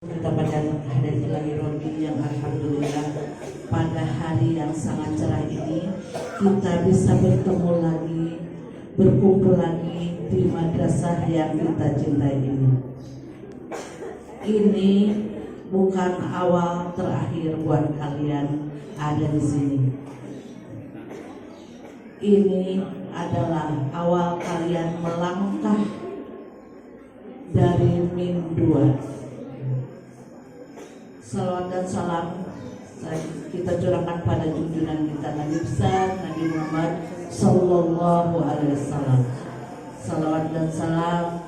Kita pada hadirat ilahi Rabbi yang alhamdulillah pada hari yang sangat cerah ini kita bisa bertemu lagi, berkumpul lagi di madrasah yang kita cintai ini. Ini bukan awal terakhir buat kalian ada di sini. Ini adalah awal kalian melangkah dari Min 2. Salawat dan salam kita curahkan pada junjungan kita Nabi besar Nabi Muhammad Sallallahu Alaihi Wasallam. Salawat dan salam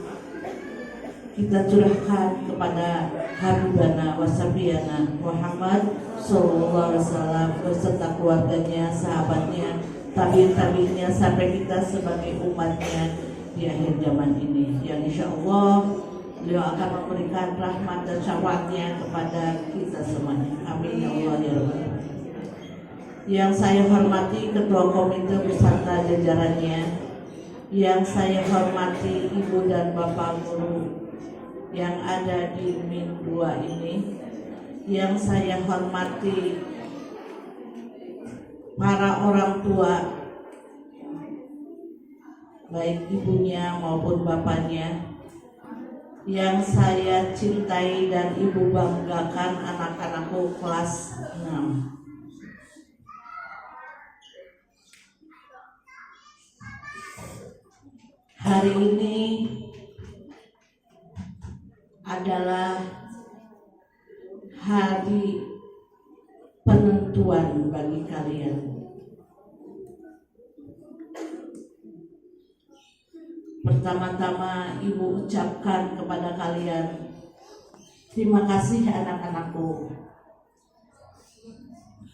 kita curahkan kepada Habibana Wasabiyana Muhammad Sallallahu Alaihi Wasallam beserta keluarganya, sahabatnya, tabi'in-tabi'innya sampai kita sebagai umatnya di akhir zaman ini. Yang insya Allah beliau akan memberikan rahmat dan syafaatnya kepada kita semuanya. Amin ya Allah ya Rabbal. Yang saya hormati Ketua Komite beserta jajarannya, yang saya hormati Ibu dan Bapak Guru yang ada di Min 2 ini, yang saya hormati para orang tua, baik ibunya maupun bapaknya, yang saya cintai dan ibu banggakan anak-anakku kelas 6. Hari ini adalah hari penentuan bagi kalian. Pertama-tama Ibu ucapkan kepada kalian, terima kasih anak-anakku.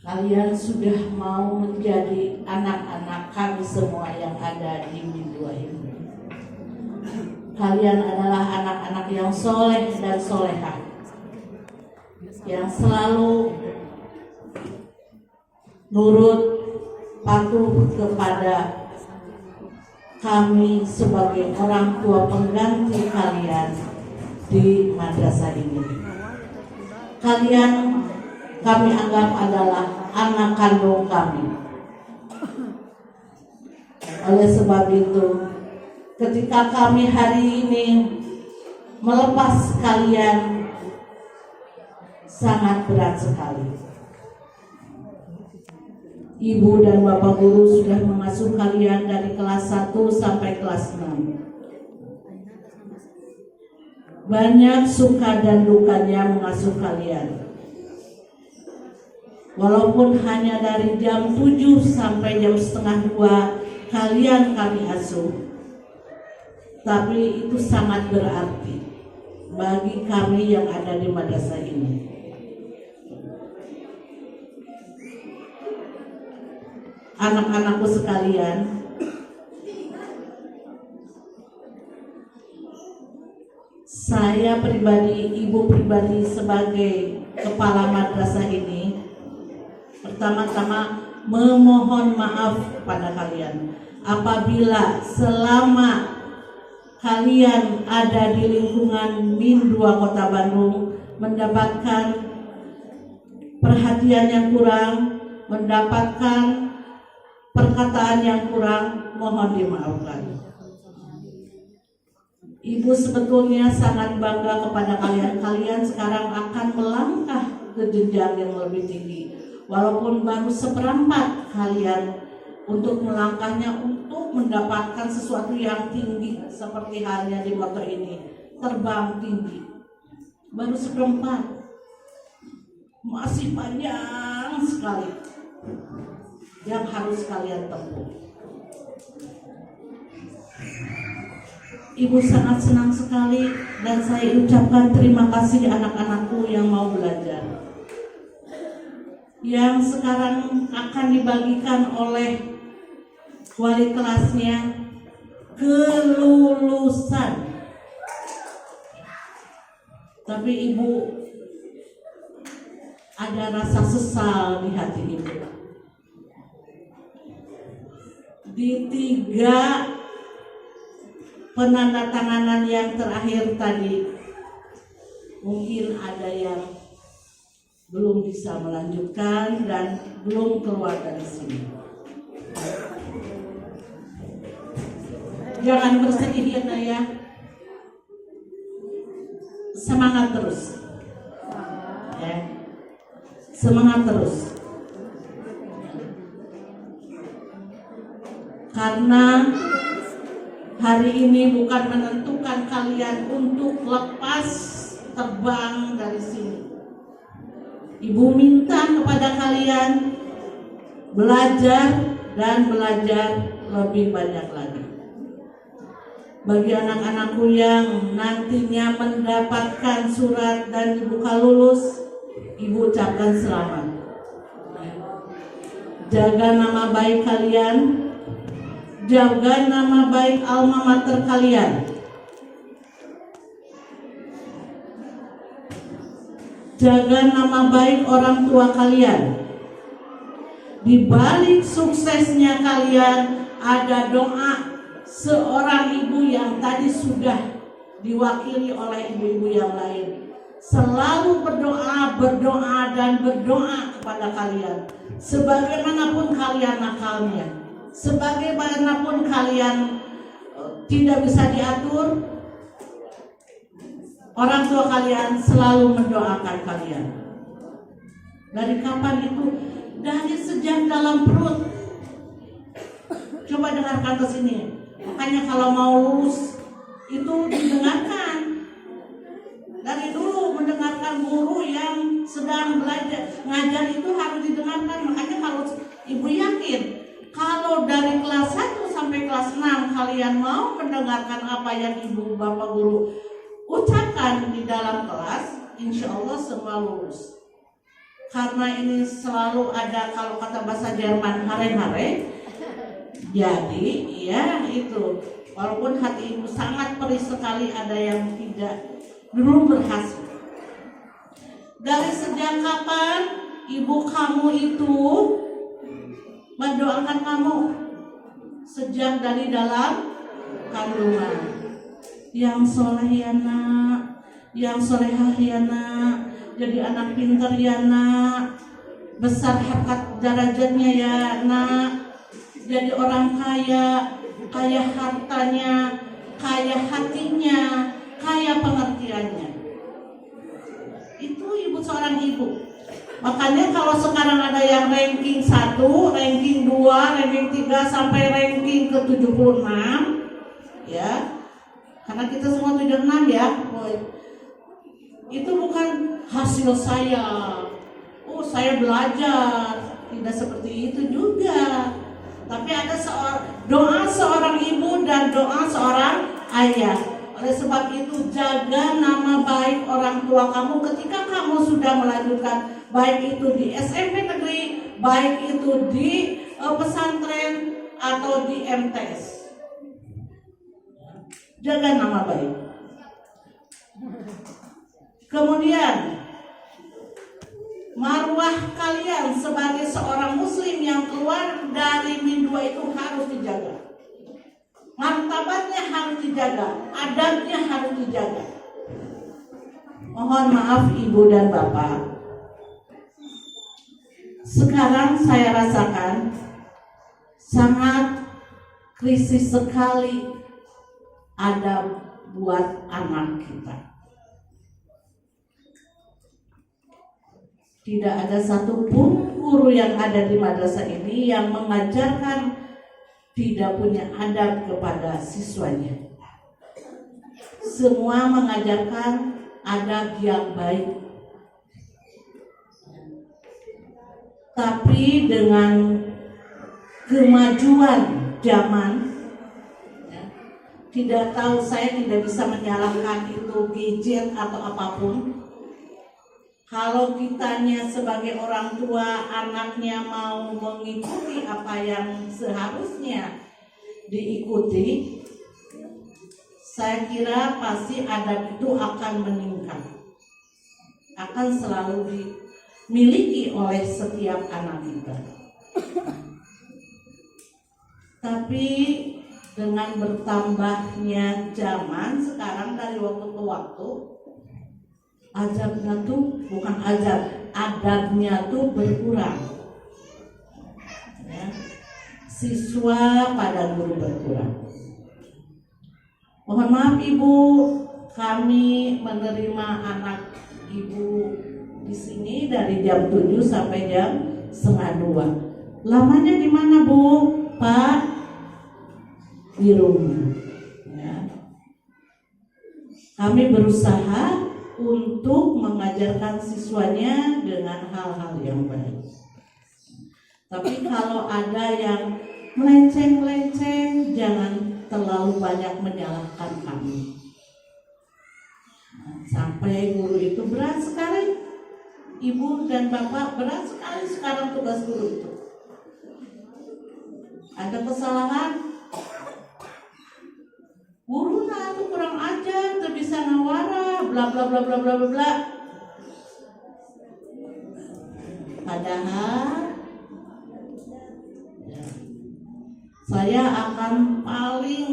Kalian sudah mau menjadi anak-anak kami semua yang ada di Min 2 ini. Kalian adalah anak-anak yang soleh dan solehah, yang selalu nurut, patuh kepada kami sebagai orang tua pengganti kalian di madrasah ini. Kalian kami anggap adalah anak kandung kami. Oleh sebab itu, ketika kami hari ini melepas kalian, sangat berat sekali. Ibu dan Bapak Guru sudah mengasuh kalian dari kelas 1 sampai kelas 6. Banyak suka dan dukanya mengasuh kalian. Walaupun hanya dari jam 7 sampai jam setengah 2 kalian kami asuh, tapi itu sangat berarti bagi kami yang ada di madrasah ini. Anak-anakku sekalian, saya pribadi, ibu pribadi sebagai kepala madrasah ini, pertama-tama memohon maaf kepada kalian apabila selama kalian ada di lingkungan Min 2 Kota Bandung mendapatkan perhatian yang kurang, mendapatkan perkataan yang kurang, mohon dimaafkan. Ibu sebetulnya sangat bangga kepada kalian. Kalian sekarang akan melangkah ke jenjang yang lebih tinggi. Walaupun baru seperempat kalian untuk melangkahnya untuk mendapatkan sesuatu yang tinggi seperti halnya di motor ini, terbang tinggi. Baru seperempat. Masih panjang sekali yang harus kalian tempuh. Ibu sangat senang sekali dan saya ucapkan terima kasih anak-anakku yang mau belajar, yang sekarang akan dibagikan oleh wali kelasnya kelulusan. Tapi ibu ada rasa sesal di hati ibu. Di 3 penandatanganan yang terakhir tadi, Mungkin ada yang belum bisa melanjutkan dan belum keluar dari sini. Jangan bersedih ya. Semangat terus. Ya. Semangat terus. Karena hari ini bukan menentukan kalian untuk lepas terbang dari sini. Ibu minta kepada kalian belajar dan belajar lebih banyak lagi. Bagi anak-anakku yang nantinya mendapatkan surat dan dibuka lulus, Ibu ucapkan selamat. Jaga nama baik kalian, jaga nama baik alma mater kalian. Jaga nama baik orang tua kalian. Di balik suksesnya kalian ada doa seorang ibu yang tadi sudah diwakili oleh ibu-ibu yang lain. Selalu berdoa dan berdoa kepada kalian. Sebagaimanapun kalian nakalnya, sebagaimanapun kalian tidak bisa diatur, orang tua kalian selalu mendoakan kalian. Dari kapan itu? Dari sejak dalam perut. Coba dengarkan ke sini. Makanya kalau mau lulus itu didengarkan. Dari dulu mendengarkan guru yang sedang belajar ngajar itu harus didengarkan. Makanya kalau ibu yakin kalau dari kelas 1 sampai kelas 6 kalian mau mendengarkan apa yang ibu bapak guru ucapkan di dalam kelas, insya Allah semua lulus. Karena ini selalu ada, kalau kata bahasa Jerman, hare-hare. Jadi ya itu, walaupun hati ibu sangat perih sekali, ada yang belum berhasil. Dari sejak kapan ibu kamu itu mendoakan kamu? Sejak dari dalam kandungan. Yang soleh ya nak, yang solehah ya nak, jadi anak pintar ya nak, besar harkat derajatnya ya nak, jadi orang kaya, kaya hartanya, kaya hatinya, kaya pengertiannya. Itu ibu, seorang ibu. Makanya kalau sekarang ada yang ranking 1, ranking 2, ranking 3 sampai ranking ke 76, ya. Karena kita semua 76 ya. Itu bukan hasil saya. Oh, saya belajar. Tidak seperti itu juga. Tapi ada doa seorang ibu dan doa seorang ayah. Oleh sebab itu jaga nama baik orang tua kamu ketika kamu sudah melanjutkan, baik itu di SMP negeri, baik itu di pesantren atau di MTS. Jaga nama baik. Kemudian marwah kalian sebagai seorang muslim yang keluar dari Mindua itu harus dijaga. Martabatnya harus dijaga, adabnya harus dijaga. Mohon maaf ibu dan bapak, sekarang saya rasakan sangat krisis sekali adab buat anak kita. Tidak ada satupun guru yang ada di madrasah ini yang mengajarkan tidak punya adab kepada siswanya. Semua mengajarkan adab yang baik. Tapi dengan kemajuan zaman, tidak tahu, saya tidak bisa menyalahkan itu gadget atau apapun. Kalau kitanya sebagai orang tua, anaknya mau mengikuti apa yang seharusnya diikuti, saya kira pasti adab itu akan meningkat, akan selalu dimiliki oleh setiap anak kita. Tapi dengan bertambahnya zaman sekarang dari waktu ke waktu, azabnya tuh bukan azab, adabnya tuh berkurang. Ya. Siswa pada guru berkurang. Mohon maaf Ibu, kami menerima anak Ibu di sini dari jam 7 sampai jam setengah 2. Lamanya di mana Bu? Pak? Di rumah. Ya. Kami berusaha untuk mengajarkan siswanya dengan hal-hal yang baik. Tapi kalau ada yang melenceng-melenceng, jangan terlalu banyak menyalahkan kami. Sampai guru itu berat sekali, Ibu dan Bapak berat sekali sekarang tugas guru itu. Ada kesalahan, guru nah itu kurang ajar, tidak bisa ngawara, bla bla bla bla bla bla. Padahal saya akan paling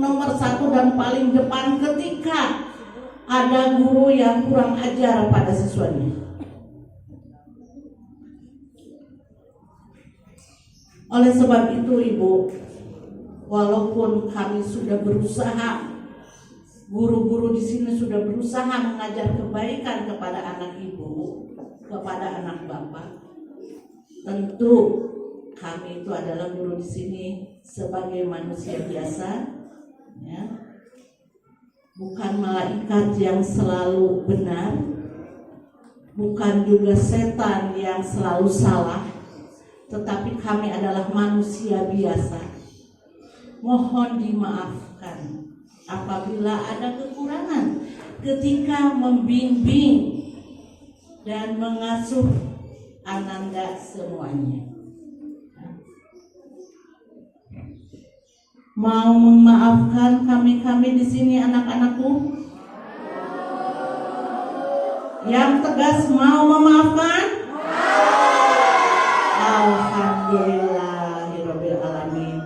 nomor 1 dan paling depan ketika ada guru yang kurang ajar pada siswanya. Oleh sebab itu Ibu, walaupun kami sudah berusaha, guru-guru di sini sudah berusaha mengajar kebaikan kepada anak Ibu, kepada anak Bapak, tentu kami itu adalah guru di sini sebagai manusia biasa, ya, bukan malaikat yang selalu benar, bukan juga setan yang selalu salah, tetapi kami adalah manusia biasa. Mohon dimaafkan apabila ada kekurangan ketika membimbing dan mengasuh Ananda semuanya. Mau memaafkan kami-kami di sini anak-anakku? Yang tegas mau memaafkan? Alhamdulillahirabbil alamin.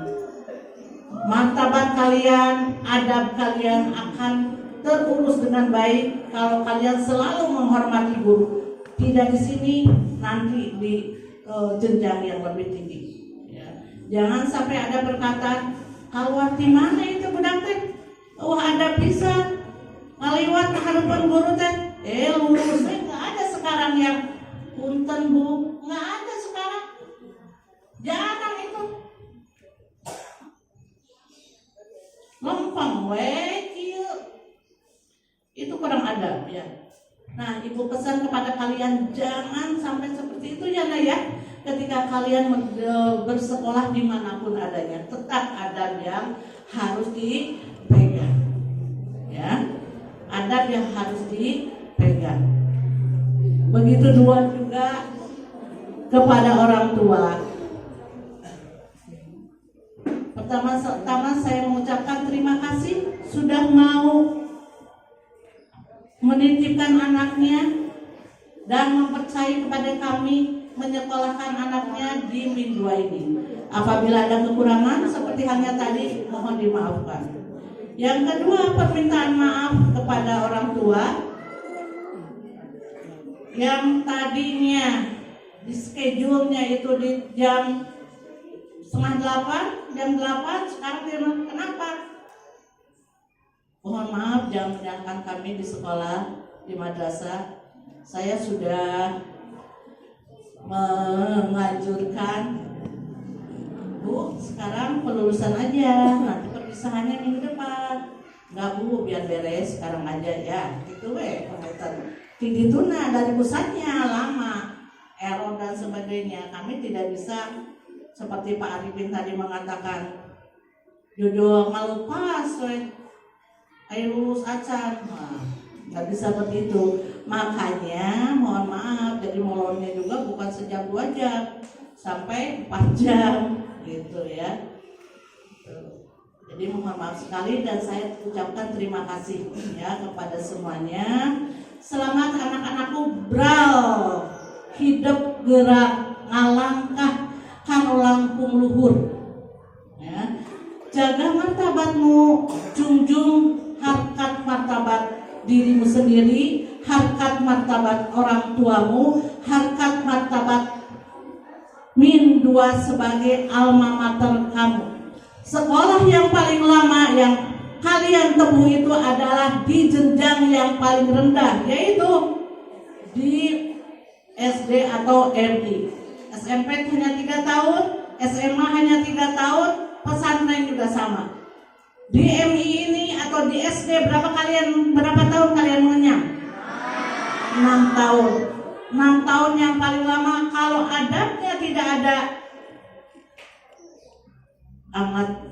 Martabat kalian, adab kalian akan terurus dengan baik kalau kalian selalu menghormati guru. Tidak di sini, nanti di jenjang yang lebih tinggi. Ya. Jangan sampai ada perkataan, kalau di mana itu budak teh? Ada bisa ngaliwat ke hadapan guru teh. Lulusnya nggak ada sekarang yang punten Bu, nggak ada sekarang. Jarang itu. Lempeng kieu. Itu kurang adab ya. Nah, Ibu pesan kepada kalian jangan sampai seperti itu ya Nak ya. Ketika kalian bersekolah dimanapun adanya, tetap adab yang harus dipegang, ya, adab yang harus dipegang. Begitu juga kepada orang tua. Pertama saya mengucapkan terima kasih sudah mau menitipkan anaknya dan mempercayai kepada kami menyekolahkan anaknya di Min 2 ini. Apabila ada kekurangan seperti halnya tadi, mohon dimaafkan. Yang kedua, permintaan maaf kepada orang tua yang tadinya di schedule-nya itu di jam 7:30, jam 8, sekarang kenapa? Mohon maaf, jangan menyalahkan kami di sekolah, di madrasah. Saya sudah menganjurkan Bu, sekarang pelulusan aja, nanti perpisahannya minggu depan. Enggak Bu, biar beres sekarang aja ya. Gitu pengertian. Tidituna dari pusatnya lama, error dan sebagainya. Kami tidak bisa seperti Pak Arifin tadi mengatakan, jodoh ngalupas, ayo lulus acan. Nah, nggak bisa begitu. Makanya mohon maaf, jadi molornya juga bukan sejam 2 jam sampai 4 jam gitu ya. Jadi mohon maaf sekali dan saya ucapkan terima kasih ya kepada semuanya. Selamat anak-anakku bral, hidup gerak ngalangkah kanu langkung luhur ya. Jaga martabatmu, junjung harkat martabat dirimu sendiri, harkat martabat orang tuamu, harkat martabat min 2 sebagai alma mater kamu. Sekolah yang paling lama yang kalian tempuh itu adalah di jenjang yang paling rendah, yaitu di SD atau MI. SMP hanya 3 tahun, SMA hanya 3 tahun, pesantren juga sama. Di MI ini atau di SD berapa tahun kalian mengenyam? 6 tahun. 6 tahun yang paling lama. Kalau adabnya tidak ada,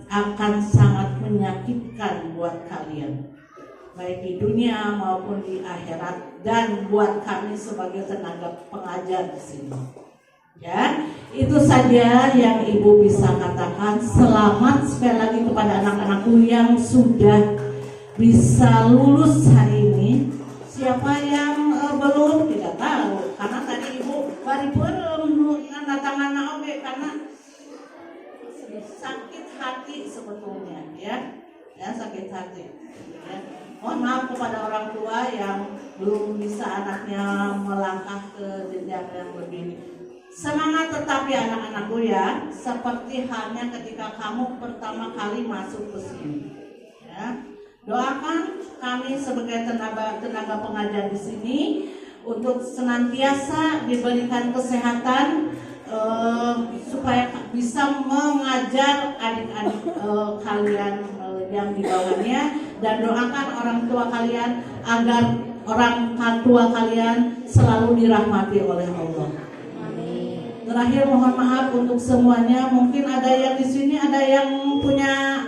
akan sangat menyakitkan buat kalian, baik di dunia maupun di akhirat, dan buat kami sebagai tenaga pengajar di sini. Ya, itu saja yang ibu bisa katakan. Selamat sekali lagi kepada anak-anakku yang sudah bisa lulus hari ini. Siapa yang belum tidak tahu, karena tadi ibu bari belum tanda tangan oke, karena sakit hati sebetulnya, ya sakit hati. Ya. Mohon maaf kepada orang tua yang belum bisa anaknya melangkah ke jenjang yang lebih. Semangat tetap ya anak-anakku ya, seperti halnya ketika kamu pertama kali masuk ke sini. Ya. Doakan kami sebagai tenaga pengajar di sini untuk senantiasa diberikan kesehatan, supaya bisa mengajar adik-adik kalian yang di bawahnya, dan doakan orang tua kalian agar orang tua kalian selalu dirahmati oleh Allah. Terakhir mohon maaf untuk semuanya, mungkin ada yang di sini ada yang punya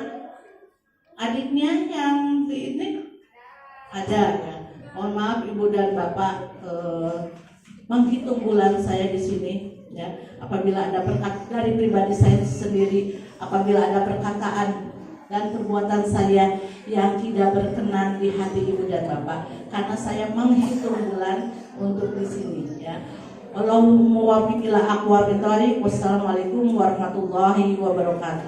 adiknya yang di ini ada ya. Mohon maaf ibu dan bapak menghitung bulan saya di sini ya. Apabila ada dari pribadi saya sendiri, apabila ada perkataan dan perbuatan saya yang tidak berkenan di hati ibu dan bapak, karena saya menghitung bulan untuk di sini ya. Wassalamualaikum warahmatullahi wabarakatuh.